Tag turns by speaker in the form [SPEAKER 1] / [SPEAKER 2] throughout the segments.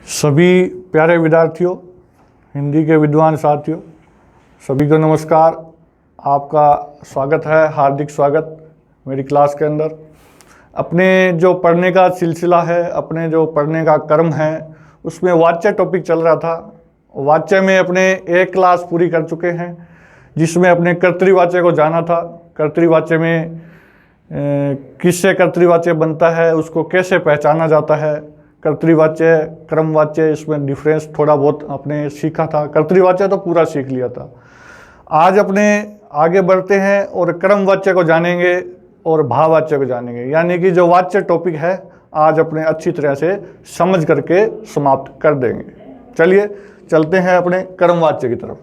[SPEAKER 1] सभी प्यारे विद्यार्थियों, हिंदी के विद्वान साथियों, सभी को नमस्कार। आपका स्वागत है, हार्दिक स्वागत मेरी क्लास के अंदर। अपने जो पढ़ने का सिलसिला है, अपने जो पढ़ने का क्रम है, उसमें वाच्य टॉपिक चल रहा था। वाच्य में अपने एक क्लास पूरी कर चुके हैं, जिसमें अपने कर्तृवाच्य को जाना था। कर्तृवाच्य में किससे कर्तृवाच्य बनता है, उसको कैसे पहचाना जाता है, कर्तृवाच्य क्रमवाच्य, इसमें डिफरेंस थोड़ा बहुत आपने सीखा था। कर्तृवाच्य तो पूरा सीख लिया था। आज अपने आगे बढ़ते हैं और क्रमवाच्य को जानेंगे और भाववाच्य को जानेंगे, यानी कि जो वाच्य टॉपिक है आज अपने अच्छी तरह से समझ करके समाप्त कर देंगे। चलिए चलते हैं अपने क्रमवाच्य की तरफ।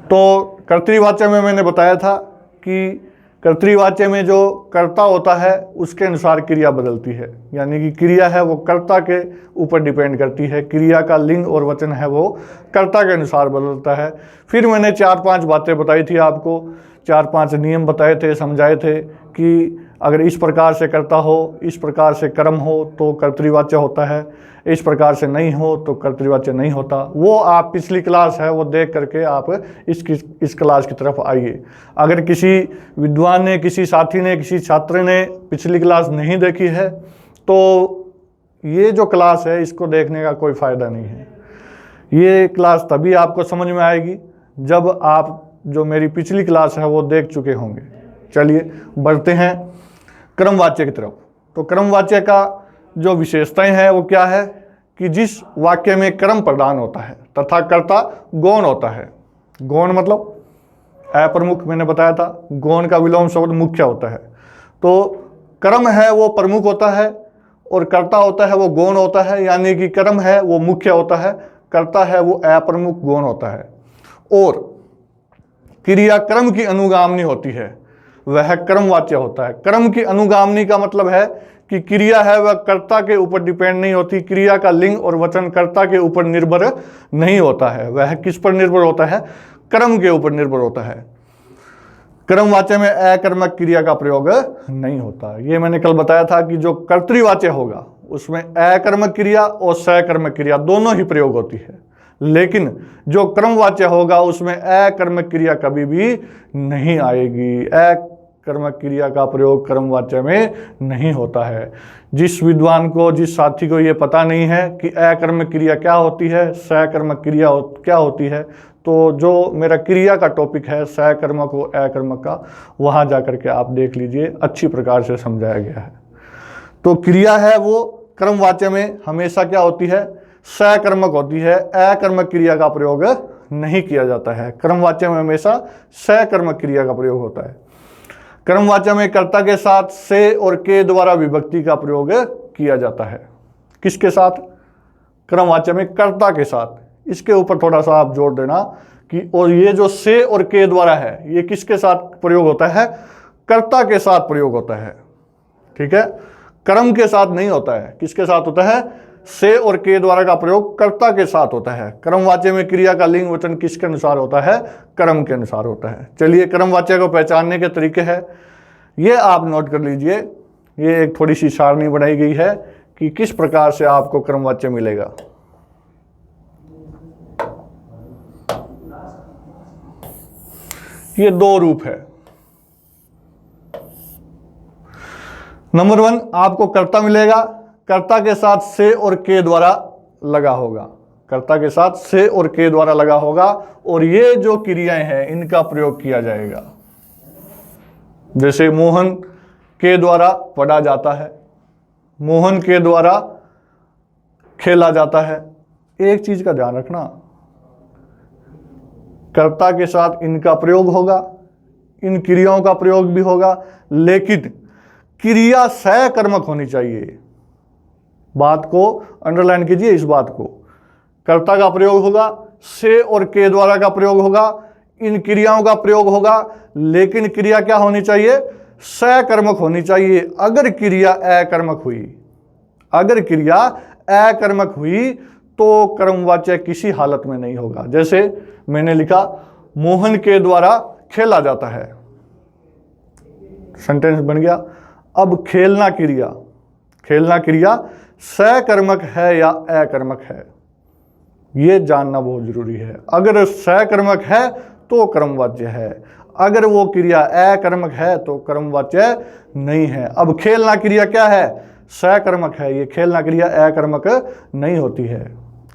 [SPEAKER 1] तो कर्तृवाच्य में मैंने बताया था कि कर्तृवाच्य में जो कर्ता होता है उसके अनुसार क्रिया बदलती है, यानी कि क्रिया है वो कर्ता के ऊपर डिपेंड करती है। क्रिया का लिंग और वचन है वो कर्ता के अनुसार बदलता है। फिर मैंने 4-5 बातें बताई थी आपको, 4-5 नियम बताए थे, समझाए थे कि अगर इस प्रकार से कर्ता हो, इस प्रकार से कर्म हो तो कर्तृवाच्य होता है, इस प्रकार से नहीं हो तो कर्तृवाच्य नहीं होता। वो आप पिछली क्लास है वो देख करके आप इस क्लास की तरफ आइए। अगर किसी विद्वान ने, किसी साथी ने, किसी छात्र ने पिछली क्लास नहीं देखी है तो ये जो क्लास है इसको देखने का कोई फ़ायदा नहीं है। ये क्लास तभी आपको समझ में आएगी जब आप जो मेरी पिछली क्लास है वो देख चुके होंगे। चलिए बढ़ते हैं क्रमवाच्य की तरफ। तो क्रमवाच्य का जो विशेषताएं हैं वो क्या है कि जिस वाक्य में क्रम प्रदान होता है तथा कर्ता गौण होता है। गौण मतलब अप्रमुख, मैंने बताया था। गौण का विलोम शब्द मुख्य होता है। तो क्रम है वो प्रमुख होता है और कर्ता होता है वो गौण होता है, यानी कि क्रम है वो मुख्य होता है, कर्ता है वो अप्रमुख गौण होता है। और क्रिया क्रम की अनुगामनी होती है, वह क्रमवाच्य होता है। क्रम की अनुगामनी का मतलब है कि क्रिया है वह कर्ता के ऊपर डिपेंड नहीं होती। क्रिया का लिंग और वचन कर्ता के ऊपर निर्भर नहीं होता है। वह किस पर निर्भर होता है? क्रम के ऊपर निर्भर होता है। क्रमवाच्य में अकर्मक क्रिया का प्रयोग नहीं होता। ये मैंने कल बताया था कि जो कर्तृवाच्य होगा उसमें अकर्मक क्रिया और सकर्मक क्रिया दोनों ही प्रयोग होती है, लेकिन जो क्रमवाच्य होगा उसमें अकर्मक क्रिया कभी भी नहीं आएगी। अकर्मक क्रिया का प्रयोग क्रमवाच्य में नहीं होता है। जिस विद्वान को, जिस साथी को ये पता नहीं है कि अकर्मक क्रिया क्या होती है, सकर्मक क्रिया क्या होती है, तो जो मेरा क्रिया का टॉपिक है सकर्मक और अकर्मक का, वहाँ जा कर के आप देख लीजिए, अच्छी प्रकार से समझाया गया है। तो क्रिया है वो क्रमवाच्य में हमेशा क्या होती है? सकर्मक होती है। अकर्मक क्रिया का प्रयोग नहीं किया जाता है। क्रमवाच्य में हमेशा सकर्मक क्रिया का प्रयोग होता है। क्रमवाच्य में कर्ता के साथ से और के द्वारा विभक्ति का प्रयोग किया जाता है। किसके साथ? क्रमवाच्य में कर्ता के साथ। इसके ऊपर थोड़ा सा आप जोर देना कि और ये जो से और के द्वारा है ये किसके साथ प्रयोग होता है? कर्ता के साथ प्रयोग होता है। ठीक है, कर्म के साथ नहीं होता है। किसके साथ होता है? से और के द्वारा का प्रयोग कर्ता के साथ होता है। क्रमवाच्य में क्रिया का लिंग वचन किसके अनुसार होता है? कर्म के अनुसार होता है। चलिए क्रमवाच्य को पहचानने के तरीके हैं, ये आप नोट कर लीजिए। ये एक थोड़ी सी सारणी बनाई गई है कि किस प्रकार से आपको क्रमवाच्य मिलेगा। ये 2 रूप है। नंबर 1 आपको कर्ता मिलेगा, कर्ता के साथ से और के द्वारा लगा होगा। कर्ता के साथ से और के द्वारा लगा होगा और ये जो क्रियाएं हैं इनका प्रयोग किया जाएगा। जैसे मोहन के द्वारा पढ़ा जाता है, मोहन के द्वारा खेला जाता है। एक चीज का ध्यान रखना, कर्ता के साथ इनका प्रयोग होगा, इन क्रियाओं का प्रयोग भी होगा, लेकिन क्रिया सकर्मक होनी चाहिए। बात को अंडरलाइन कीजिए, इस बात को। कर्ता का प्रयोग होगा, से और के द्वारा का प्रयोग होगा, इन क्रियाओं का प्रयोग होगा, लेकिन क्रिया क्या होनी चाहिए? सकर्मक होनी चाहिए। अगर क्रिया अकर्मक हुई, अगर क्रिया अकर्मक हुई तो क्रमवाच्य किसी हालत में नहीं होगा। जैसे मैंने लिखा मोहन के द्वारा खेला जाता है, सेंटेंस बन गया। अब खेलना क्रिया, खेलना क्रिया सकर्मक है या अकर्मक है, ये जानना बहुत जरूरी है। अगर सकर्मक है तो कर्मवाच्य है, अगर वो क्रिया अकर्मक है तो कर्मवाच्य नहीं है। अब खेलना क्रिया क्या है? सकर्मक है। ये खेलना क्रिया अकर्मक नहीं होती है,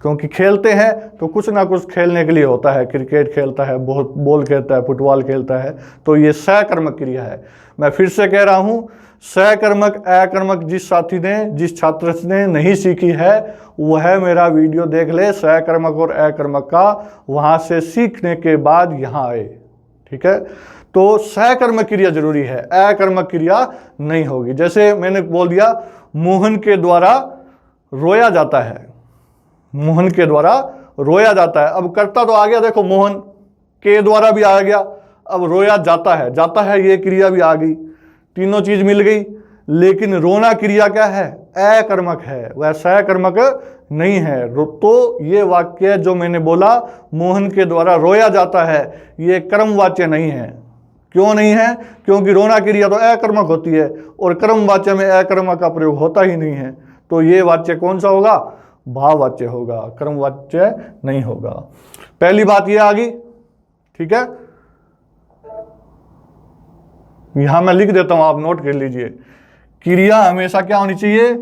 [SPEAKER 1] क्योंकि खेलते हैं तो कुछ ना कुछ खेलने के लिए होता है। क्रिकेट खेलता है, बहुत बॉल खेलता है, फुटबॉल खेलता है, तो ये सकर्मक क्रिया है। मैं फिर से कह रहा हूँ, सकर्मक अकर्मक जिस साथी ने, जिस छात्र ने नहीं सीखी है, वह मेरा वीडियो देख ले सकर्मक और अकर्मक का, वहाँ से सीखने के बाद यहाँ आए। ठीक है, तो सकर्मक क्रिया जरूरी है, अकर्मक क्रिया नहीं होगी। जैसे मैंने बोल दिया, मोहन के द्वारा रोया जाता है, मोहन के द्वारा रोया जाता है। अब कर्ता तो आ गया, देखो मोहन के द्वारा भी आ गया, अब रोया जाता है ये क्रिया भी आ गई, तीनों चीज मिल गई। लेकिन रोना क्रिया क्या है? अकर्मक है, वह सकर्मक नहीं है। तो ये वाक्य जो मैंने बोला, मोहन के द्वारा रोया जाता है, ये कर्मवाच्य नहीं है। क्यों नहीं है? क्योंकि रोना क्रिया तो अकर्मक होती है और कर्मवाच्य में अकर्मक का प्रयोग होता ही नहीं है। तो ये वाच्य कौन सा होगा? भाववाच्य होगा, कर्मवाच्य नहीं होगा। पहली बात ये आ गई। ठीक है, यहां मैं लिख देता हूं, आप नोट कर लीजिए। क्रिया हमेशा क्या होनी चाहिए?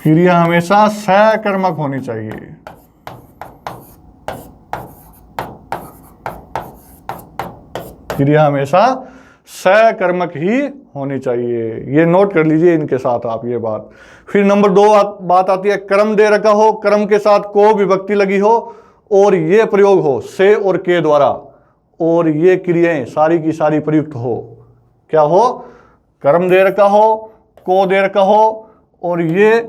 [SPEAKER 1] क्रिया हमेशा सकर्मक होनी चाहिए। क्रिया हमेशा सकर्मक ही होनी चाहिए, ये नोट कर लीजिए इनके साथ आप ये बात। फिर नंबर 2 बात आती है, कर्म दे रखा हो, कर्म के साथ को विभक्ति लगी हो और ये प्रयोग हो से और के द्वारा, और ये क्रियाएं सारी की सारी प्रयुक्त हो। क्या हो? कर्म दे रखा हो, को दे रखा हो, और ये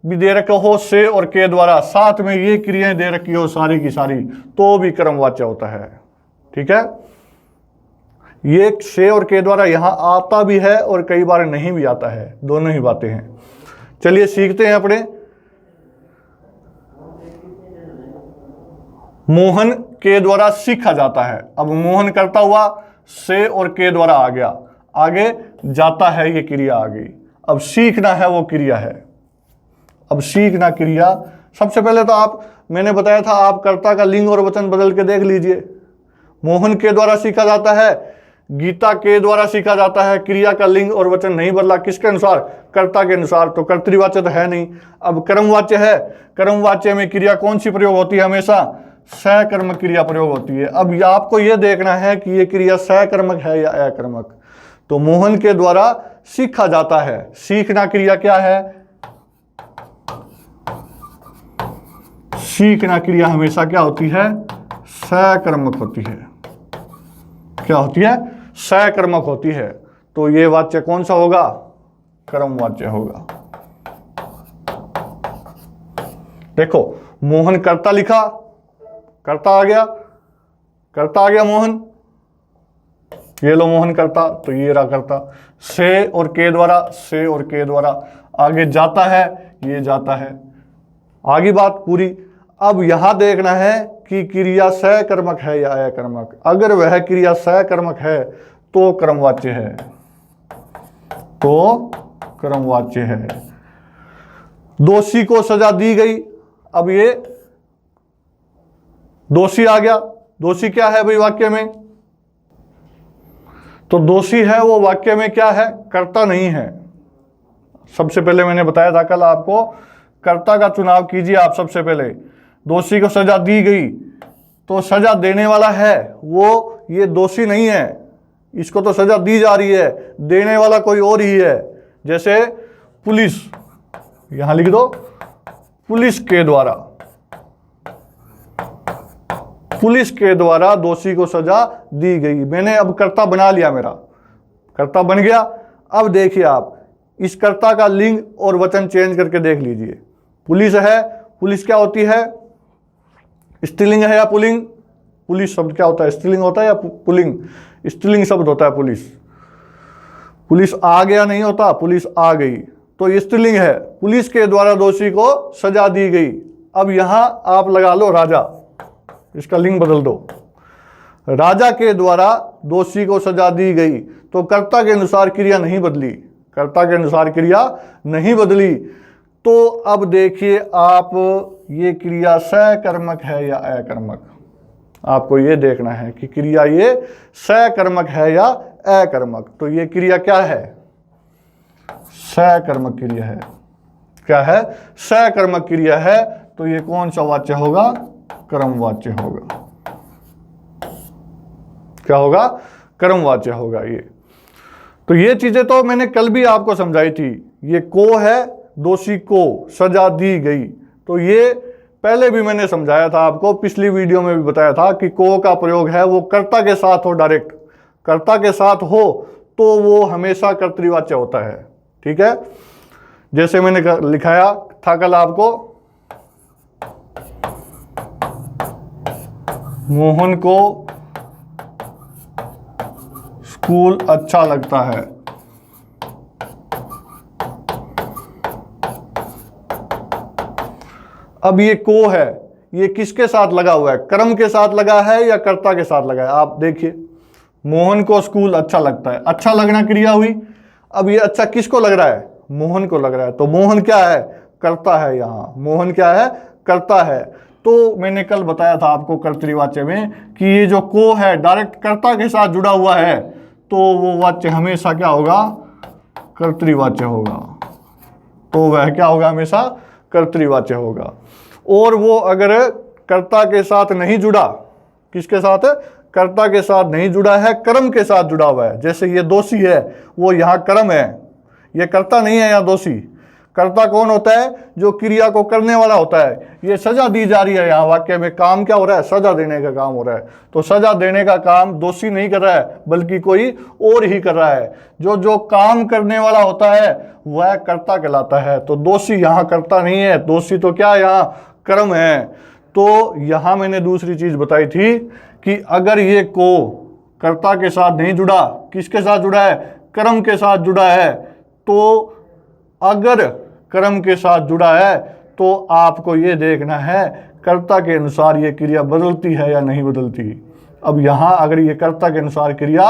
[SPEAKER 1] भी दे रखा हो से और के द्वारा, साथ में ये क्रियाएं दे रखी हो सारी की सारी, तो भी कर्मवाच्य होता है। ठीक है, ये से और के द्वारा यहां आता भी है और कई बार नहीं भी आता है, दोनों ही बातें हैं। चलिए सीखते हैं अपने। मोहन के द्वारा सीखा जाता है। अब मोहन करता हुआ से और के द्वारा आ गया, आगे जाता है, ये क्रिया आ गई। अब सीखना है वो क्रिया है। अब सीखना क्रिया, सबसे पहले तो आप, मैंने बताया था, आप कर्ता का लिंग और वचन बदल के देख लीजिए। मोहन के द्वारा सीखा जाता है, गीता के द्वारा सीखा जाता है, क्रिया का लिंग और वचन नहीं बदला। किसके अनुसार? कर्ता के अनुसार। तो कर्तृवाच्य तो है नहीं। अब कर्मवाच्य है, कर्मवाच्य में क्रिया कौन सी प्रयोग होती है? हमेशा सकर्मक क्रिया प्रयोग होती है। अब आपको यह देखना है कि यह क्रिया सकर्मक है या अकर्मक। तो मोहन के द्वारा सीखा जाता है, सीखना क्रिया क्या है? सीखना क्रिया हमेशा क्या होती है? सकर्मक होती है। क्या होती है? सकर्मक होती है। तो ये वाच्य कौन सा होगा? कर्मवाच्य होगा। देखो, मोहन कर्ता लिखा, कर्ता आ गया, कर्ता आ गया मोहन, ये लो मोहन करता, तो ये रहा करता। से और के द्वारा, से और के द्वारा आगे जाता है, ये जाता है, आगे बात पूरी। अब यहां देखना है कि क्रिया सकर्मक है या अकर्मक। अगर वह क्रिया सकर्मक है तो कर्मवाच्य है, तो कर्मवाच्य है। दोषी को सजा दी गई, अब ये दोषी आ गया। दोषी क्या है भाई वाक्य में? तो दोषी है वो वाक्य में क्या है? कर्ता नहीं है। सबसे पहले मैंने बताया था कल आपको, कर्ता का चुनाव कीजिए आप सबसे पहले। दोषी को सजा दी गई, तो सजा देने वाला है वो, ये दोषी नहीं है, इसको तो सजा दी जा रही है, देने वाला कोई और ही है। जैसे पुलिस, यहां लिख दो, पुलिस के द्वारा, पुलिस के द्वारा दोषी को सजा दी गई। मैंने अब कर्ता बना लिया, मेरा कर्ता बन गया। अब देखिए आप, इस कर्ता का लिंग और वचन चेंज करके देख लीजिए। पुलिस है, पुलिस क्या होती है? स्त्रीलिंग है या पुल्लिंग? पुलिस शब्द क्या होता है? स्त्रीलिंग होता है या पुल्लिंग? स्त्रीलिंग शब्द होता है पुलिस। पुलिस आ गया नहीं होता, पुलिस आ गई, तो ये स्त्रीलिंग है। पुलिस के द्वारा दोषी को सजा दी गई। अब यहां आप लगा लो राजा, इसका लिंग बदल दो। राजा के द्वारा दोषी को सजा दी गई, तो कर्ता के अनुसार क्रिया नहीं बदली, कर्ता के अनुसार क्रिया नहीं बदली। तो अब देखिए आप, ये क्रिया सकर्मक है या अकर्मक, आपको ये देखना है कि क्रिया ये सकर्मक है या अकर्मक। तो ये क्रिया क्या है? सकर्मक क्रिया है। क्या है? सकर्मक क्रिया है। तो ये कौन सा वाच्य होगा? कर्मवाच्य होगा। क्या होगा? कर्मवाच्य होगा ये। तो ये चीजें तो मैंने कल भी आपको समझाई थी। ये को है, दोषी को सजा दी गई, तो ये पहले भी मैंने समझाया था आपको, पिछली वीडियो में भी बताया था कि को का प्रयोग है वो कर्ता के साथ हो, डायरेक्ट कर्ता के साथ हो तो वो हमेशा कर्तृवाच्य होता है। ठीक है, जैसे मैंने लिखाया था कल आपको, मोहन को स्कूल अच्छा लगता है। अब ये को है, ये किसके साथ लगा हुआ है? कर्म के साथ लगा है या कर्ता के साथ लगा है? आप देखिए, मोहन को स्कूल अच्छा लगता है, अच्छा लगना क्रिया हुई। अब ये अच्छा किसको लग रहा है? मोहन को लग रहा है। तो मोहन क्या है? कर्ता है। यहाँ मोहन क्या है? कर्ता है। तो मैंने कल बताया था आपको कर्तृवाच्य में कि ये जो को है डायरेक्ट कर्ता के साथ जुड़ा हुआ है, तो वो वाच्य हमेशा क्या होगा? कर्तृवाच्य होगा। तो वह क्या होगा? हमेशा कर्तृवाच्य होगा। और वो अगर कर्ता के साथ नहीं जुड़ा, किसके साथ? कर्ता के साथ नहीं जुड़ा है, कर्म के साथ जुड़ा हुआ है। जैसे ये दोषी है, वो यहाँ कर्म है, ये कर्ता नहीं है यहाँ दोषी। कर्ता कौन होता है? जो क्रिया को करने वाला होता है। ये सजा दी जा रही है यहाँ वाक्य में, काम क्या हो रहा है? सजा देने का काम हो रहा है। तो सजा देने का काम दोषी नहीं कर रहा है, बल्कि कोई और ही कर रहा है। जो जो काम करने वाला होता है वह कर्ता कहलाता है। तो दोषी यहाँ कर्ता नहीं है, दोषी तो क्या यहाँ कर्म है। तो यहाँ मैंने दूसरी चीज बताई थी कि अगर ये को कर्ता के साथ नहीं जुड़ा, किसके साथ जुड़ा है? कर्म के साथ जुड़ा है। तो अगर कर्म के साथ जुड़ा है तो आपको ये देखना है कर्ता के अनुसार ये क्रिया बदलती है या नहीं बदलती। अब यहाँ अगर ये कर्ता के अनुसार क्रिया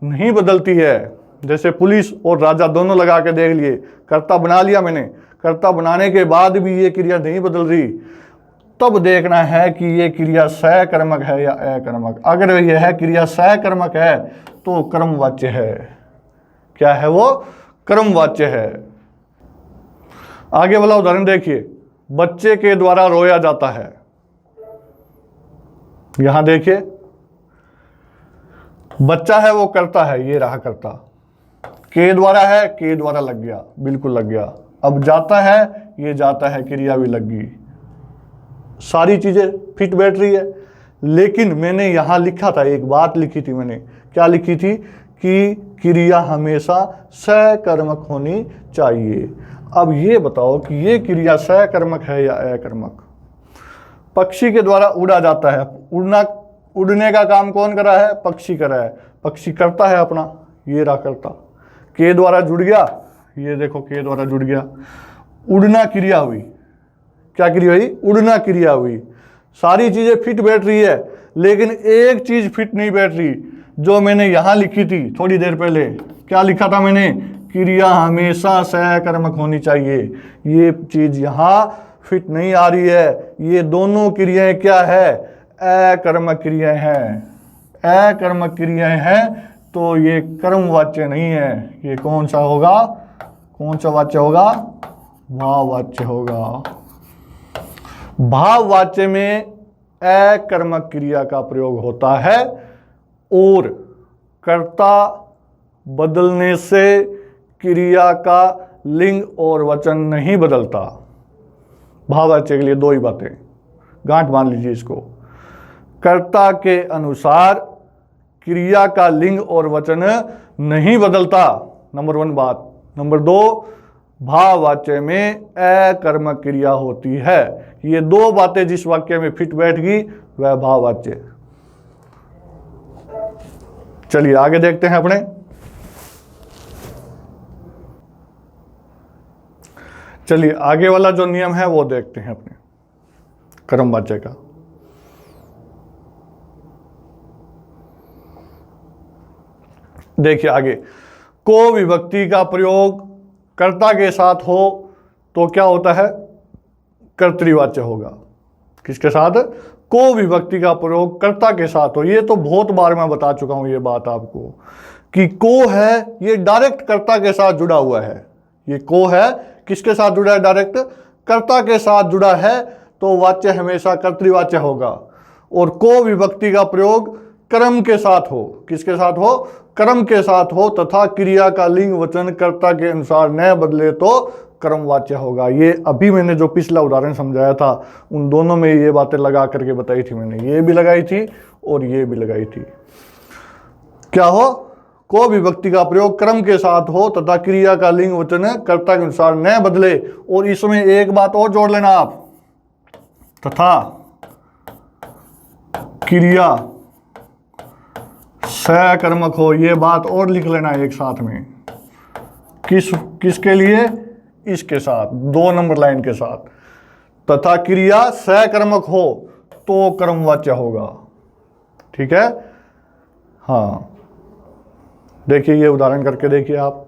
[SPEAKER 1] नहीं बदलती है, जैसे पुलिस और राजा दोनों लगा के देख लिए, कर्ता बना लिया मैंने, कर्ता बनाने के बाद भी ये क्रिया नहीं बदल रही, तब देखना है कि ये क्रिया सकर्मक है या अकर्मक। अगर यह क्रिया सकर्मक है तो कर्मवाच्य है। क्या है वो? कर्मवाच्य है। आगे वाला उदाहरण देखिए, बच्चे के द्वारा रोया जाता है। यहां देखिए, बच्चा है वो करता है, ये रहा करता, के द्वारा है, के द्वारा लग गया, बिल्कुल लग गया। अब जाता है, ये जाता है, क्रिया भी लग गई, सारी चीजें फिट बैठ रही है। लेकिन मैंने यहां लिखा था, एक बात लिखी थी मैंने, क्या लिखी थी? कि क्रिया हमेशा सकर्मक होनी चाहिए। अब ये बताओ कि ये क्रिया सकर्मक है या अकर्मक? पक्षी के द्वारा उड़ा जाता है, उड़ने का काम कौन कर रहा है? पक्षी कर रहा है, पक्षी करता है अपना, ये रहा करता, के द्वारा जुड़ गया, ये देखो के द्वारा जुड़ गया, उड़ना क्रिया हुई। क्या क्रिया हुई? उड़ना क्रिया हुई। सारी चीजें फिट बैठ रही है, लेकिन एक चीज फिट नहीं बैठ रही, जो मैंने यहां लिखी थी थोड़ी देर पहले। क्या लिखा था मैंने? क्रिया हमेशा सकर्मक होनी चाहिए। ये चीज यहां फिट नहीं आ रही है। ये दोनों क्रियाएं क्या है? अकर्मक क्रियाएं हैं। अकर्मक क्रियाएं हैं, तो ये कर्मवाच्य नहीं है। ये कौन सा होगा? कौन सा वाच्य होगा? भाववाच्य होगा। भाववाच्य में अकर्मक क्रिया का प्रयोग होता है और कर्ता बदलने से क्रिया का लिंग और वचन नहीं बदलता। भाववाच्य के लिए दो ही बातें, गांठ मान लीजिए इसको। कर्ता के अनुसार क्रिया का लिंग और वचन नहीं बदलता, नंबर 1 बात। नंबर 2, भाववाच्य में अकर्मक क्रिया होती है। ये दो बातें जिस वाक्य में फिट बैठ गई वह भाववाच्य। चलिए आगे देखते हैं अपने। चलिए आगे वाला जो नियम है वो देखते हैं अपने कर्मवाच्य का। देखिए आगे, को विभक्ति का प्रयोग कर्ता के साथ हो तो क्या होता है, कर्तृवाच्य होगा। किसके साथ, को विभक्ति का प्रयोग कर्ता के साथ हो। ये तो बहुत बार मैं बता चुका हूं ये बात आपको कि को है ये डायरेक्ट कर्ता के साथ जुड़ा हुआ है। ये को है किसके साथ जुड़ा है, डायरेक्ट कर्ता के साथ जुड़ा है, तो वाच्य हमेशा कर्तृवाच्य होगा। और को विभक्ति का प्रयोग कर्म के साथ हो, किसके साथ हो, कर्म के साथ हो, तथा क्रिया का लिंग वचन कर्ता के अनुसार न बदले तो कर्मवाच्य होगा। ये अभी मैंने जो पिछला उदाहरण समझाया था उन दोनों में ये बातें लगा करके बताई थी मैंने, ये भी लगाई थी और ये भी लगाई थी। क्या हो, को विभक्ति का प्रयोग कर्म के साथ हो तथा क्रिया का लिंग वचन कर्ता के अनुसार न बदले। और इसमें एक बात और जोड़ लेना आप, तथा क्रिया सकर्मक हो, ये बात और लिख लेना एक साथ में। किसके लिए, इसके साथ, 2 नंबर लाइन के साथ। तथा क्रिया सकर्मक हो तो कर्मवाच्य होगा। ठीक है, हाँ देखिए ये उदाहरण करके देखिए, आप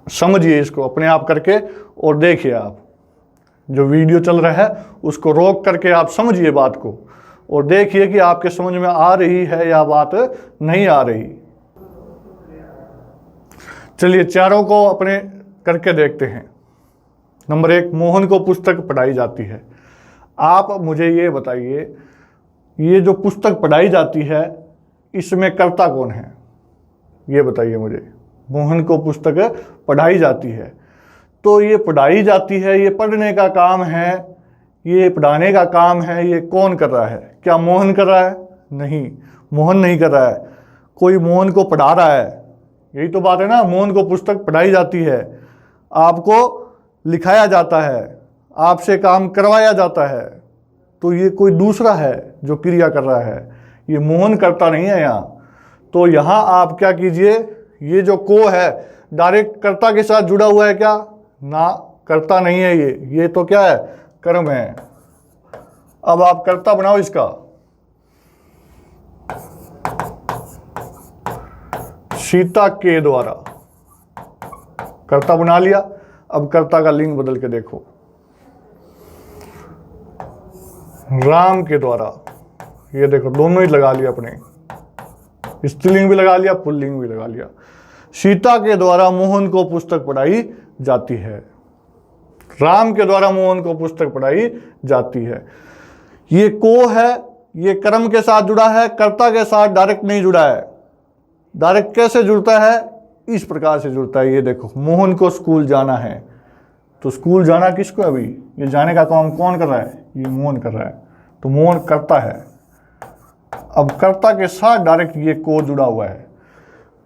[SPEAKER 1] समझिए इसको अपने आप करके और देखिए, आप जो वीडियो चल रहा है उसको रोक करके आप समझिए बात को और देखिए कि आपके समझ में आ रही है या बात नहीं आ रही। चलिए चारों को अपने करके देखते हैं। नंबर 1, मोहन को पुस्तक पढ़ाई जाती है। आप मुझे ये बताइए, ये जो पुस्तक पढ़ाई जाती है इसमें कर्ता कौन है, ये बताइए मुझे। मोहन को पुस्तक पढ़ाई जाती है, तो ये पढ़ाई जाती है, ये पढ़ने का काम है, ये पढ़ाने का काम है, ये कौन कर रहा है? क्या मोहन कर रहा है? नहीं, मोहन नहीं कर रहा है, कोई मोहन को पढ़ा रहा है। यही तो बात है ना, मोहन को पुस्तक पढ़ाई जाती है, आपको लिखाया जाता है, आपसे काम करवाया जाता है, तो ये कोई दूसरा है जो क्रिया कर रहा है, ये मोहन करता नहीं है यहाँ। तो यहाँ आप क्या कीजिए, ये जो को है डायरेक्ट कर्ता के साथ जुड़ा हुआ है क्या? ना, कर्ता नहीं है ये तो क्या है, कर्म है। अब आप कर्ता बनाओ इसका, सीता के द्वारा कर्ता बना लिया। अब कर्ता का लिंग बदल के देखो, राम के द्वारा, ये देखो दोनों ही लगा लिया अपने, स्त्रीलिंग भी लगा लिया, पुल्लिंग भी लगा लिया। सीता के द्वारा मोहन को पुस्तक पढ़ाई जाती है, राम के द्वारा मोहन को पुस्तक पढ़ाई जाती है। ये को है, ये कर्म के साथ जुड़ा है, कर्ता के साथ डायरेक्ट नहीं जुड़ा है। डायरेक्ट कैसे जुड़ता है? इस प्रकार से जुड़ता है। ये देखो, मोहन को स्कूल जाना है, तो स्कूल जाना किसको? अभी ये जाने का काम कौन कर रहा है? ये मोहन कर रहा है, तो मोहन करता है। अब कर्ता के साथ डायरेक्ट ये को जुड़ा हुआ है,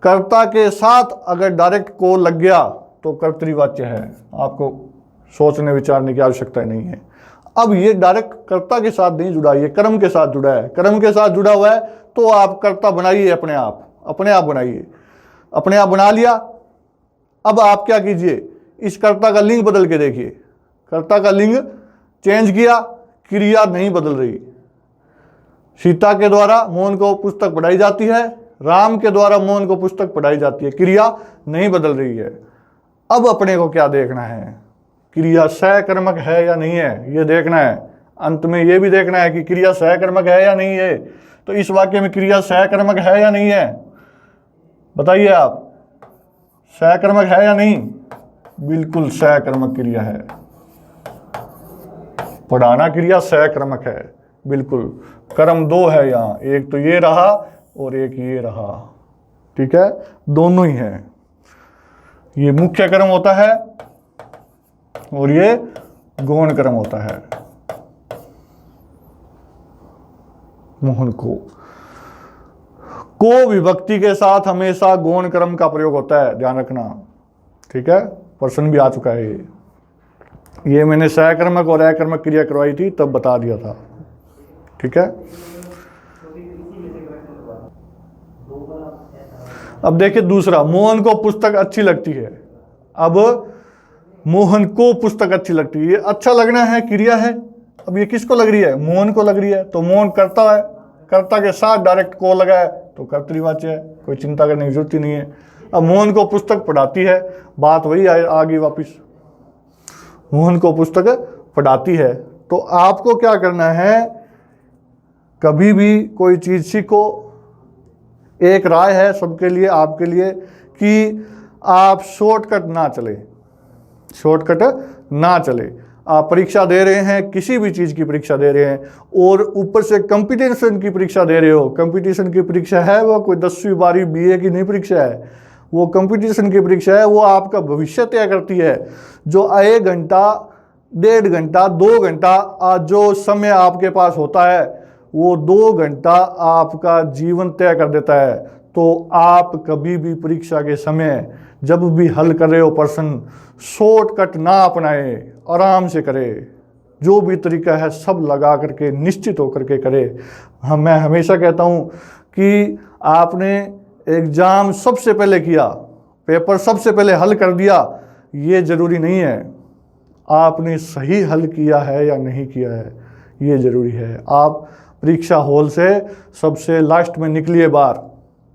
[SPEAKER 1] कर्ता के साथ अगर डायरेक्ट को लग गया तो कर्तृवाच्य है, आपको सोचने विचारने की आवश्यकता नहीं है। अब ये डायरेक्ट कर्ता के साथ नहीं जुड़ा, ये कर्म के साथ जुड़ा है, कर्म के साथ जुड़ा हुआ है, तो आप कर्ता बनाइए अपने आप बनाइए, अपने आप बना लिया। अब आप क्या कीजिए, इस कर्ता का लिंग बदल के देखिए, कर्ता का लिंग चेंज किया, क्रिया नहीं बदल रही। सीता के द्वारा मोहन को पुस्तक पढ़ाई जाती है, राम के द्वारा मोहन को पुस्तक पढ़ाई जाती है, क्रिया नहीं बदल रही है। अब अपने को क्या देखना है, क्रिया सकर्मक है या नहीं है, ये देखना है। अंत में ये भी देखना है कि क्रिया सकर्मक है या नहीं है। तो इस वाक्य में क्रिया सकर्मक है या नहीं है, बताइए आप, सकर्मक है या नहीं? बिल्कुल सकर्मक क्रिया है, पढ़ाना क्रिया सकर्मक है, बिल्कुल। कर्म 2 है यहाँ, एक तो ये रहा और एक ये रहा, ठीक है, दोनों ही है। ये मुख्य कर्म होता है और ये गौण कर्म होता है। मोहन को विभक्ति के साथ हमेशा गौण कर्म का प्रयोग होता है, ध्यान रखना, ठीक है। प्रश्न भी आ चुका है ये मैंने सकर्मक और अकर्मक क्रिया करवाई थी तब बता दिया था, ठीक है। अब देखिए दूसरा, मोहन को पुस्तक अच्छी लगती है। अब मोहन को पुस्तक अच्छी लगती है, ये अच्छा लगना है क्रिया है। अब ये किसको लग रही है? मोहन को लग रही है, तो मोहन करता है, कर्ता के साथ डायरेक्ट को लगा है तो कर्तृवाच्य है, कोई चिंता करने की जरूरत ही नहीं है। अब मोहन को पुस्तक पढ़ाती है, बात वही आ गई वापिस, मोहन को पुस्तक पढ़ाती है। तो आपको क्या करना है, कभी भी कोई चीज़ सीखो, एक राय है सबके लिए, आपके लिए, कि आप शॉर्टकट ना चले, शॉर्टकट ना चले। आप परीक्षा दे रहे हैं, किसी भी चीज़ की परीक्षा दे रहे हैं, और ऊपर से कंपटीशन की परीक्षा दे रहे हो, कंपटीशन की परीक्षा है वो कोई 10वीं 12वीं BA की नहीं परीक्षा है, वो कंपटीशन की परीक्षा है, वो आपका भविष्य तय करती है। जो 1 घंटा 1.5 घंटा 2 घंटा जो समय आपके पास होता है, वो 2 घंटा आपका जीवन तय कर देता है। तो आप कभी भी परीक्षा के समय जब भी हल कर रहे हो प्रश्न, शॉर्टकट ना अपनाए, आराम से करे, जो भी तरीका है सब लगा करके निश्चित होकर के करे। मैं हमेशा कहता हूँ कि आपने एग्ज़ाम सबसे पहले किया, पेपर सबसे पहले हल कर दिया, ये ज़रूरी नहीं है। आपने सही हल किया है या नहीं किया है, ये ज़रूरी है। आप परीक्षा हॉल से सबसे लास्ट में निकलिए बाहर,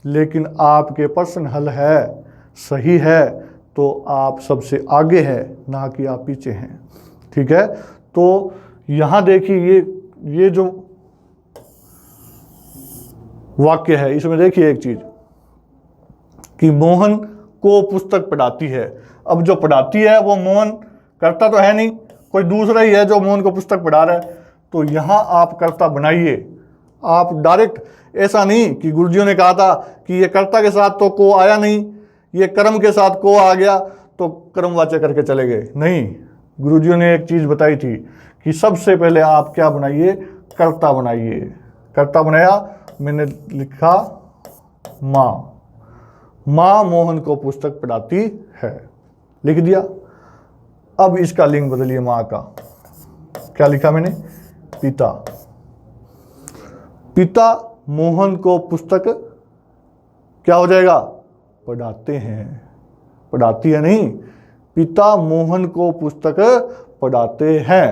[SPEAKER 1] लेकिन आपके प्रश्न हल है, सही है, तो आप सबसे आगे है, ना कि आप पीछे हैं। ठीक है, तो यहाँ देखिए ये जो वाक्य है, इसमें देखिए एक चीज़ कि मोहन को पुस्तक पढ़ाती है। अब जो पढ़ाती है वो मोहन करता तो है नहीं, कोई दूसरा ही है जो मोहन को पुस्तक पढ़ा रहा है। तो यहाँ आप कर्ता बनाइए। आप डायरेक्ट, ऐसा नहीं कि गुरुजियों ने कहा था कि ये कर्ता के साथ तो को आया नहीं, ये कर्म के साथ को आ गया तो कर्मवाचक करके चले गए। नहीं, गुरुजियों ने एक चीज़ बताई थी कि सबसे पहले आप क्या बनाइए, कर्ता बनाइए। कर्ता बनाया, मैंने लिखा माँ, माँ मोहन को पुस्तक पढ़ाती है, लिख दिया। अब इसका लिंग बदलिए, माँ का क्या लिखा मैंने, पिता। पिता मोहन को पुस्तक क्या हो जाएगा, पढ़ाते हैं, पढ़ाती है नहीं, पिता मोहन को पुस्तक पढ़ाते हैं।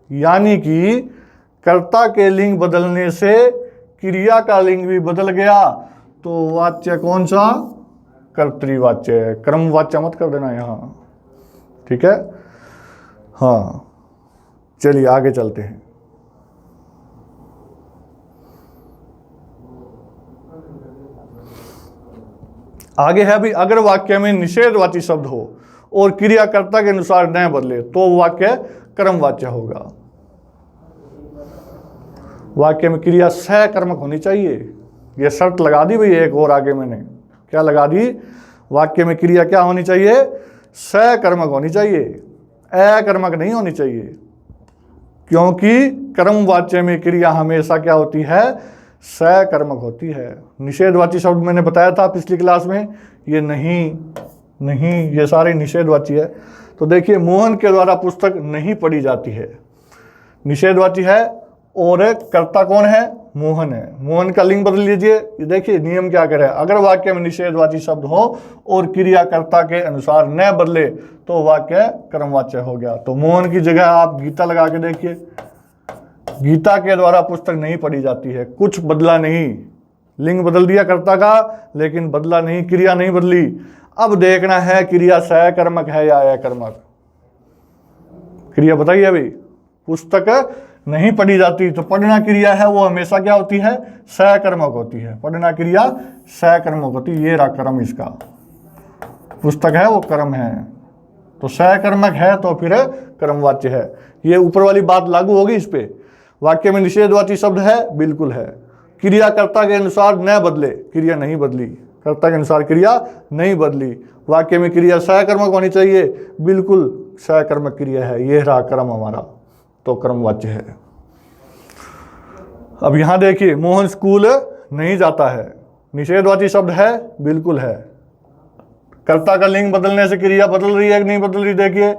[SPEAKER 1] यानी कि कर्ता के लिंग बदलने से क्रिया का लिंग भी बदल गया। तो वाच्य कौन सा, कर्तृवाच्य है, क्रमवाच्य मत कर देना यहाँ। ठीक है, हाँ, चलिए आगे चलते हैं। आगे है अभी, अगर वाक्य में निषेधवाची शब्द हो और क्रियाकर्ता के अनुसार न बदले तो वाक्य कर्मवाच्य होगा। वाक्य में क्रिया सहकर्मक होनी चाहिए, यह शर्त लगा दी भाई एक और आगे मैंने क्या लगा दी, वाक्य में क्रिया क्या होनी चाहिए, सहकर्मक होनी चाहिए, अकर्मक नहीं होनी चाहिए। क्योंकि कर्मवाच्य में क्रिया हमेशा क्या होती है, सहकर्मक होती है। निषेधवाची शब्द मैंने बताया था पिछली क्लास में, ये नहीं, ये सारे निषेधवाची है। तो देखिए, मोहन के द्वारा पुस्तक नहीं पढ़ी जाती है, निषेधवाची है, और कर्ता कौन है, मोहन है। मोहन का लिंग बदल लीजिए। ये देखिए नियम क्या करे, अगर वाक्य में निषेधवाची शब्द हो और क्रियाकर्ता के अनुसार न बदले तो वाक्य कर्मवाच्य हो गया। तो मोहन की जगह आप गीता लगा के देखिए, गीता के द्वारा पुस्तक नहीं पढ़ी जाती है, कुछ बदला नहीं, लिंग बदल दिया कर्ता का, लेकिन बदला नहीं, क्रिया नहीं बदली। अब देखना है क्रिया सहकर्मक है या अकर्मक। क्रिया बताइए अभी, पुस्तक नहीं पढ़ी जाती तो पढ़ना क्रिया है वो हमेशा क्या होती है, सहकर्मक होती है। पढ़ना क्रिया सहकर्मक होती है। ये रहा कर्म, इसका पुस्तक है वो कर्म है, तो सहकर्मक है तो फिर कर्मवाच्य है। ये ऊपर वाली बात लागू होगी इस पे। वाक्य में निषेधवाची शब्द है, बिल्कुल है। क्रियाकर्ता के अनुसार न बदले, क्रिया नहीं बदली, कर्ता के अनुसार क्रिया नहीं बदली। वाक्य में क्रिया सहकर्मक होनी चाहिए, बिल्कुल सहकर्मक क्रिया है। ये रहा कर्म हमारा, तो कर्मवाच्य है। अब यहां देखिए, मोहन स्कूल नहीं जाता है, निषेधवाची शब्द है, बिल्कुल है। कर्ता का लिंग बदलने से क्रिया बदल रही है कि नहीं बदल रही, देखिए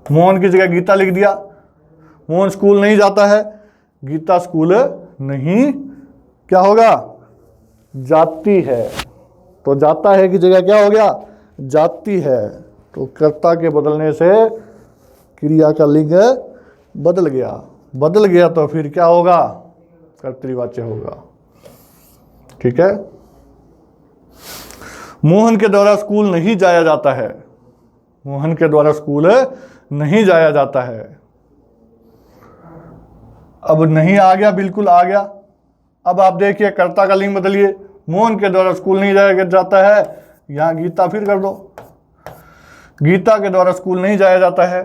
[SPEAKER 1] मोहन की जगह गीता लिख दिया। मोहन स्कूल नहीं जाता है, गीता स्कूल नहीं क्या होगा, जाती है। तो जाता है की जगह क्या हो गया, जाती है। तो कर्ता के बदलने से क्रिया का लिंग बदल गया, बदल गया तो फिर क्या होगा, कर्तृवाच्य होगा। ठीक है। मोहन के द्वारा स्कूल नहीं जाया जाता है। मोहन के द्वारा स्कूल नहीं जाया जाता है। अब नहीं आ गया, बिल्कुल आ गया। अब आप देखिए कर्ता का लिंग बदलिए। मोहन के द्वारा स्कूल नहीं जाया जाता है, यहां गीता फिर कर दो। गीता के द्वारा स्कूल नहीं जाया जाता है,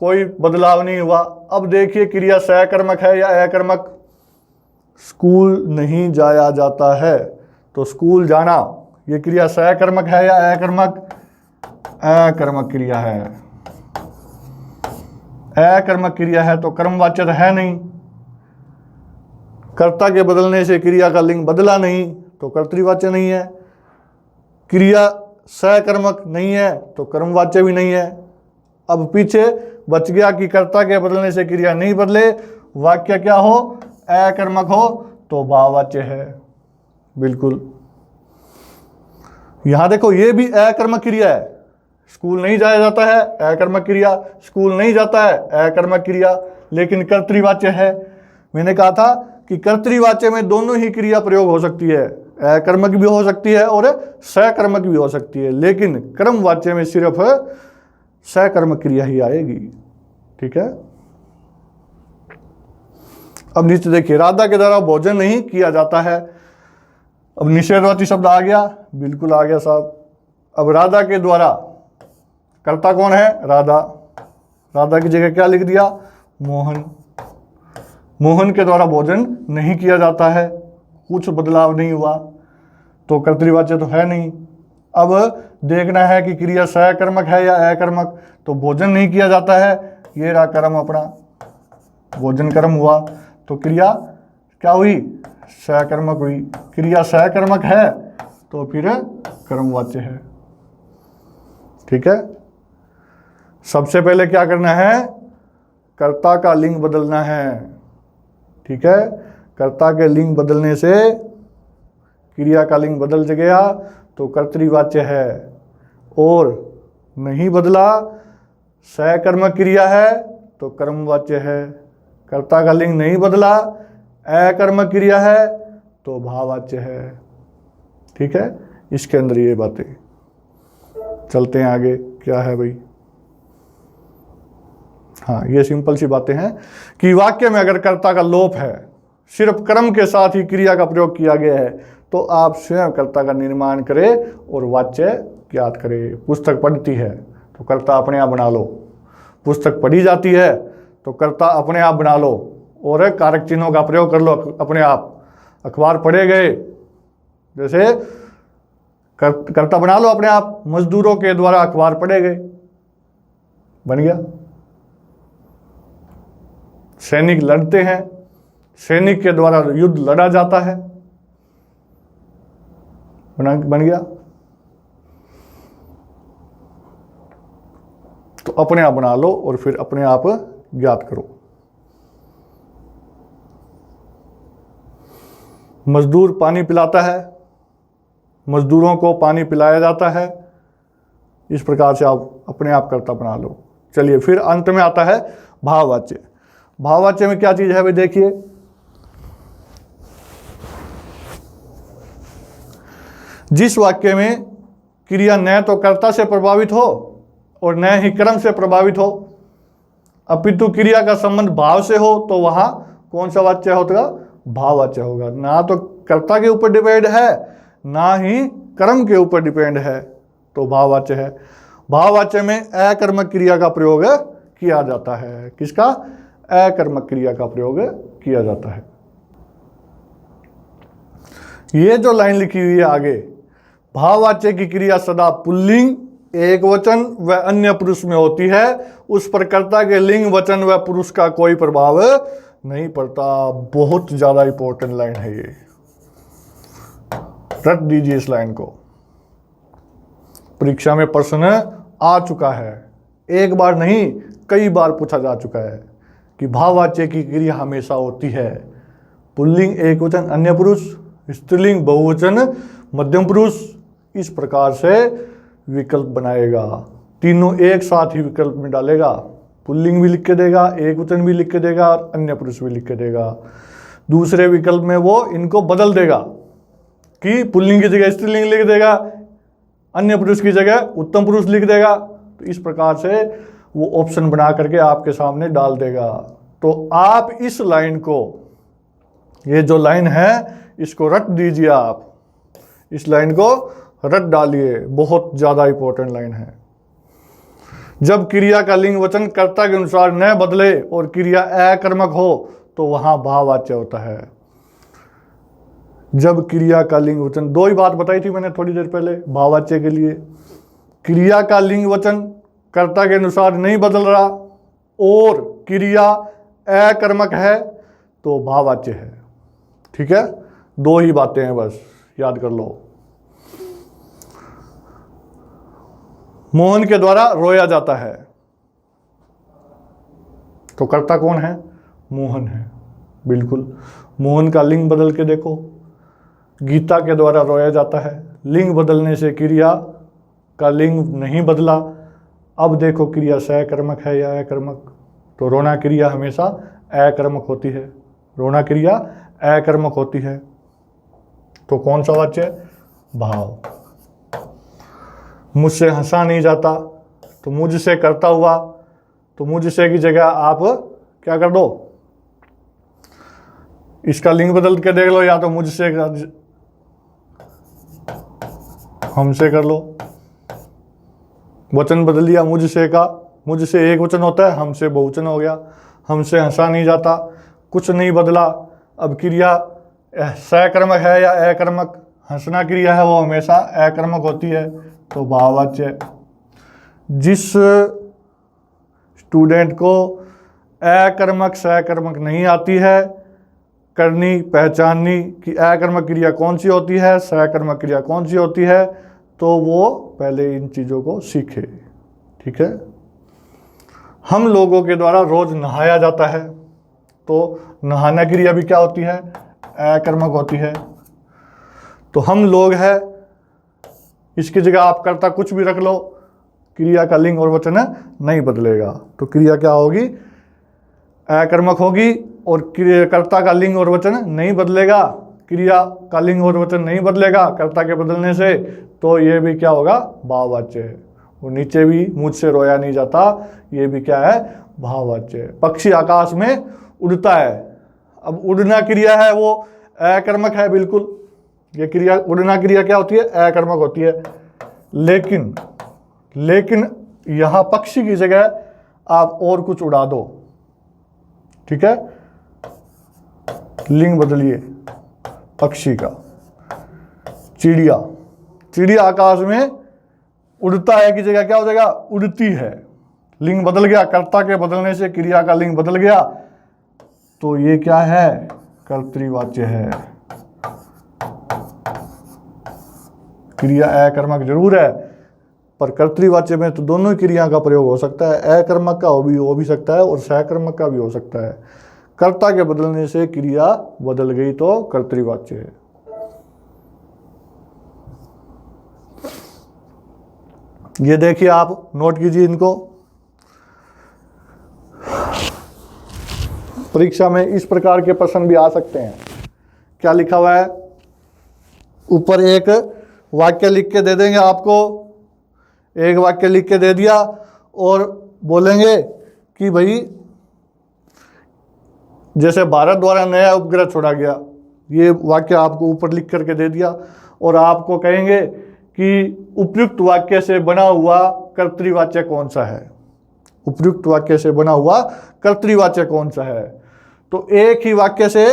[SPEAKER 1] कोई बदलाव नहीं हुआ। अब देखिए क्रिया सहकर्मक है या अकर्मक। स्कूल नहीं जाया जाता है तो स्कूल जाना, ये क्रिया सहकर्मक है या अकर्मक? अकर्मक क्रिया है। अकर्मक क्रिया है तो कर्मवाच्य है नहीं। कर्ता के बदलने से क्रिया का लिंग बदला नहीं तो कर्तृवाच्य नहीं है। क्रिया सहकर्मक नहीं है तो कर्मवाच्य भी नहीं है। अब पीछे बच गया कि कर्ता के बदलने से क्रिया नहीं बदले, वाक्य क्या हो? अकर्मक हो तो भाववाच्य है। बिल्कुल। यहां देखो ये भी अकर्मक क्रिया है। स्कूल नहीं जाया जाता है, अकर्मक क्रिया। स्कूल नहीं जाता है, अकर्मक क्रिया, लेकिन कर्तृवाच्य है। मैंने कहा था कि कर्तृवाच्य में दोनों ही क्रिया प्रयोग हो सकती है, अकर्मक भी हो सकती है और सहकर्मक भी हो सकती है, लेकिन कर्मवाच्य में सिर्फ सहकर्मक क्रिया ही आएगी। ठीक है। अब नीचे देखिए, राधा के द्वारा भोजन नहीं किया जाता है। अब निषेधवाची शब्द आ गया, बिल्कुल आ गया साहब। अब राधा के द्वारा, कर्ता कौन है? राधा। राधा की जगह क्या लिख दिया? मोहन। मोहन के द्वारा भोजन नहीं किया जाता है, कुछ बदलाव नहीं हुआ तो कर्तृवाच्य तो है नहीं। अब देखना है कि क्रिया सहकर्मक है या अकर्मक। तो भोजन नहीं किया जाता है, ये रहा कर्म अपना, भोजन कर्म हुआ तो क्रिया क्या हुई? सहकर्मक हुई। क्रिया सहकर्मक है तो फिर कर्मवाच्य है। ठीक है। सबसे पहले क्या करना है? कर्ता का लिंग बदलना है। ठीक है। कर्ता के लिंग बदलने से क्रिया का लिंग बदल गया तो कर्तृवाच्य है, और नहीं बदला, सहकर्मक क्रिया है तो कर्मवाच्य है। कर्ता का लिंग नहीं बदला, अकर्मक क्रिया है तो भाववाच्य है। ठीक है। इसके अंदर ये बातें। चलते हैं आगे, क्या है भाई? हाँ, ये सिंपल सी बातें हैं कि वाक्य में अगर कर्ता का लोप है, सिर्फ कर्म के साथ ही क्रिया का प्रयोग किया गया है, तो आप स्वयं कर्ता का निर्माण करें और वाच्य ज्ञात करें। पुस्तक पढ़ती है तो कर्ता अपने आप बना लो। पुस्तक पढ़ी जाती है तो कर्ता अपने आप बना लो, और कारक चिन्हों का प्रयोग कर लो अपने आप। अखबार पढ़े गए, जैसे कर्ता बना लो अपने आप। मजदूरों के द्वारा अखबार पढ़े गए, बन गया। सैनिक लड़ते हैं, सैनिक के द्वारा युद्ध लड़ा जाता है, बन गया। तो अपने आप बना लो और फिर अपने आप ज्ञात करो। मजदूर पानी पिलाता है, मजदूरों को पानी पिलाया जाता है। इस प्रकार से आप अपने आप कर्ता बना लो। चलिए, फिर अंत में आता है भाववाच्य। भाववाच्य में क्या चीज है भाई? देखिए, जिस वाक्य में क्रिया न तो कर्ता से प्रभावित हो और न ही कर्म से प्रभावित हो, अपितु क्रिया का संबंध भाव से हो, तो वहां कौन सा वाच्य होगा? भाववाच्य होगा। ना तो कर्ता के ऊपर डिपेंड है, ना ही कर्म के ऊपर डिपेंड है, तो भाववाच्य है। भाववाच्य में अकर्मक क्रिया का प्रयोग किया जाता है। किसका? अकर्मक क्रिया का प्रयोग किया जाता है। ये जो लाइन लिखी हुई है आगे, भाववाच्य की क्रिया सदा पुल्लिंग, एक वचन व अन्य पुरुष में होती है, उस पर कर्ता के लिंग, वचन व पुरुष का कोई प्रभाव नहीं पड़ता। बहुत ज्यादा इंपॉर्टेंट लाइन है ये, रट दीजिए इस लाइन को। परीक्षा में प्रश्न आ चुका है, एक बार नहीं कई बार पूछा जा चुका है कि भाववाच्य की क्रिया हमेशा होती है पुल्लिंग, एक वचन, अन्य पुरुष, स्त्रीलिंग, बहुवचन, मध्यम पुरुष। इस प्रकार से विकल्प बनाएगा, तीनों एक साथ ही विकल्प में डालेगा। पुल्लिंग भी लिख के देगा, एक वचन भी लिख के देगा और अन्य पुरुष भी लिख के देगा। दूसरे विकल्प में वो इनको बदल देगा, कि पुल्लिंग की जगह स्त्रीलिंग लिख देगा, अन्य पुरुष की जगह उत्तम पुरुष लिख देगा। तो इस प्रकार से वो ऑप्शन बना करके आपके सामने डाल देगा। तो आप इस लाइन को, ये जो लाइन है इसको रट दीजिए, आप इस लाइन को रट डालिए, बहुत ज़्यादा इंपॉर्टेंट लाइन है। जब क्रिया का लिंग वचन कर्ता के अनुसार न बदले और क्रिया अकर्मक हो तो वहां भाववाच्य होता है। जब क्रिया का लिंग वचन, दो ही बात बताई थी मैंने थोड़ी देर पहले भाववाच्य के लिए, क्रिया का लिंग वचन कर्ता के अनुसार नहीं बदल रहा और क्रिया अकर्मक है तो भाववाच्य है। ठीक है, दो ही बातें हैं, बस याद कर लो। मोहन के द्वारा रोया जाता है, तो कर्ता कौन है? मोहन है, बिल्कुल। मोहन का लिंग बदल के देखो, गीता के द्वारा रोया जाता है, लिंग बदलने से क्रिया का लिंग नहीं बदला। अब देखो क्रिया सकर्मक है या अकर्मक, तो रोना क्रिया हमेशा अकर्मक होती है, रोना क्रिया अकर्मक होती है। तो कौन सा वाच्य? भाव। मुझसे हंसा नहीं जाता, तो मुझसे करता हुआ, तो मुझसे की जगह आप क्या कर दो, इसका लिंग बदल के देख लो, या तो मुझसे हमसे कर लो, वचन बदल लिया मुझसे का, मुझसे एक वचन होता है, हमसे बहुवचन हो गया। हमसे हंसा नहीं जाता, कुछ नहीं बदला। अब क्रिया सकर्मक है या अकर्मक? हंसना क्रिया है, वो हमेशा अकर्मक होती है, तो भाववाच्य। जिस स्टूडेंट को अकर्मक सकर्मक नहीं आती है करनी, पहचाननी कि अकर्मक क्रिया कौन सी होती है, सकर्मक क्रिया कौन सी होती है, तो वो पहले इन चीज़ों को सीखे। ठीक है, हम लोगों के द्वारा रोज नहाया जाता है, तो नहाना क्रिया भी क्या होती है? अकर्मक होती है। तो हम लोग है, इसकी जगह आप कर्ता कुछ भी रख लो, क्रिया का लिंग और वचन नहीं बदलेगा, तो क्रिया क्या होगी? अकर्मक होगी। और कर्ता का लिंग और वचन नहीं बदलेगा, क्रिया का लिंग और वचन नहीं बदलेगा कर्ता के बदलने से, तो ये भी क्या होगा? भाववाच्य है। और नीचे भी मुझसे रोया नहीं जाता, ये भी क्या है? भाववाच्य है। पक्षी आकाश में उड़ता है, अब उड़ना क्रिया है वो अकर्मक है, बिल्कुल। ये क्रिया, उड़ना क्रिया क्या होती है? अकर्मक होती है। लेकिन यहां पक्षी की जगह आप और कुछ उड़ा दो, ठीक है, लिंग बदलिए पक्षी का। चिड़िया आकाश में उड़ता है की जगह क्या हो जाएगा? उड़ती है। लिंग बदल गया, कर्ता के बदलने से क्रिया का लिंग बदल गया, तो ये क्या है? कर्तृवाच्य है। क्रिया अकर्मक जरूर है, पर कर्तृवाच्य में तो दोनों क्रिया का प्रयोग हो सकता है, अकर्मक का हो भी सकता है और सकर्मक का भी हो सकता है। कर्ता के बदलने से क्रिया बदल गई तो कर्तृवाच्य है। ये देखिए, आप नोट कीजिए इनको। परीक्षा में इस प्रकार के प्रश्न भी आ सकते हैं। क्या लिखा हुआ है? ऊपर एक वाक्य लिख के दे देंगे आपको, एक वाक्य लिख के दे दिया और बोलेंगे कि भाई जैसे भारत द्वारा नया उपग्रह छोड़ा गया, ये वाक्य आपको ऊपर लिख करके दे दिया और आपको कहेंगे कि उपयुक्त वाक्य से बना हुआ कर्तृवाच्य कौन सा है? उपयुक्त वाक्य से बना हुआ कर्तृवाच्य कौन सा है? तो एक ही वाक्य से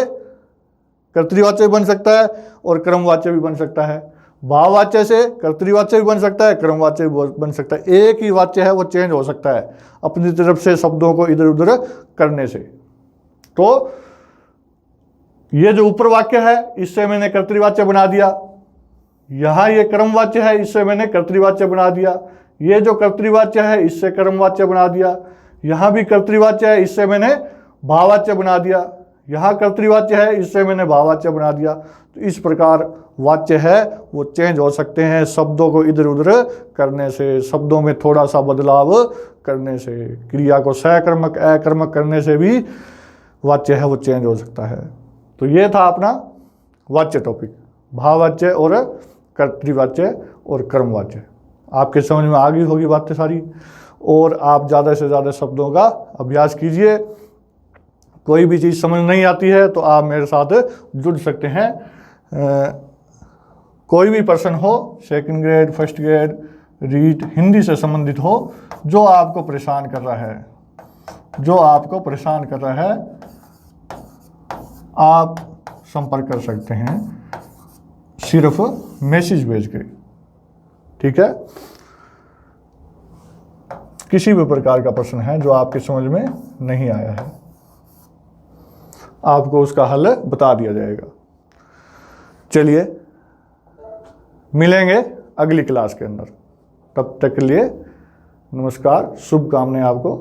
[SPEAKER 1] कर्तृवाच्य भी बन सकता है और क्रमवाच्य भी बन सकता है। भाववाच्य से कर्तृवाच्य भी बन सकता है, क्रमवाच्य भी बन सकता है। एक ही वाच्य है, वो चेंज हो सकता है अपनी तरफ से शब्दों को इधर उधर करने से। तो ये जो ऊपर वाक्य है, इससे मैंने कर्तृवाच्य बना दिया। यहाँ ये क्रमवाच्य है, इससे मैंने कर्तृवाच्य बना दिया। ये जो कर्तृवाच्य है, इससे क्रमवाच्य बना दिया। यहाँ भी कर्तृवाच्य है, इससे मैंने भाववाच्य बना दिया। यहाँ कर्तृवाच्य है, इससे मैंने भाववाच्य बना दिया। तो इस प्रकार वाच्य है वो चेंज हो सकते हैं शब्दों को इधर उधर करने से, शब्दों में थोड़ा सा बदलाव करने से। क्रिया को सकर्मक अकर्मक करने से भी वाच्य है वो चेंज हो सकता है। तो ये था अपना वाच्य टॉपिक। भाववाच्य और कर्तृवाच्य और कर्मवाच्य। आपके समझ में आ गई होगी बातें सारी, और आप ज़्यादा से ज़्यादा शब्दों का अभ्यास कीजिए। कोई भी चीज़ समझ नहीं आती है तो आप मेरे साथ जुड़ सकते हैं। कोई भी पर्सन हो, second grade, first grade, REET, Hindi से संबंधित हो, जो आपको परेशान कर रहा है, जो आपको परेशान कर रहा है, आप संपर्क कर सकते हैं सिर्फ मैसेज भेज के। ठीक है, किसी भी प्रकार का प्रश्न है जो आपके समझ में नहीं आया है, आपको उसका हल बता दिया जाएगा। चलिए मिलेंगे अगली क्लास के अंदर, तब तक के लिए नमस्कार, शुभकामनाएं आपको।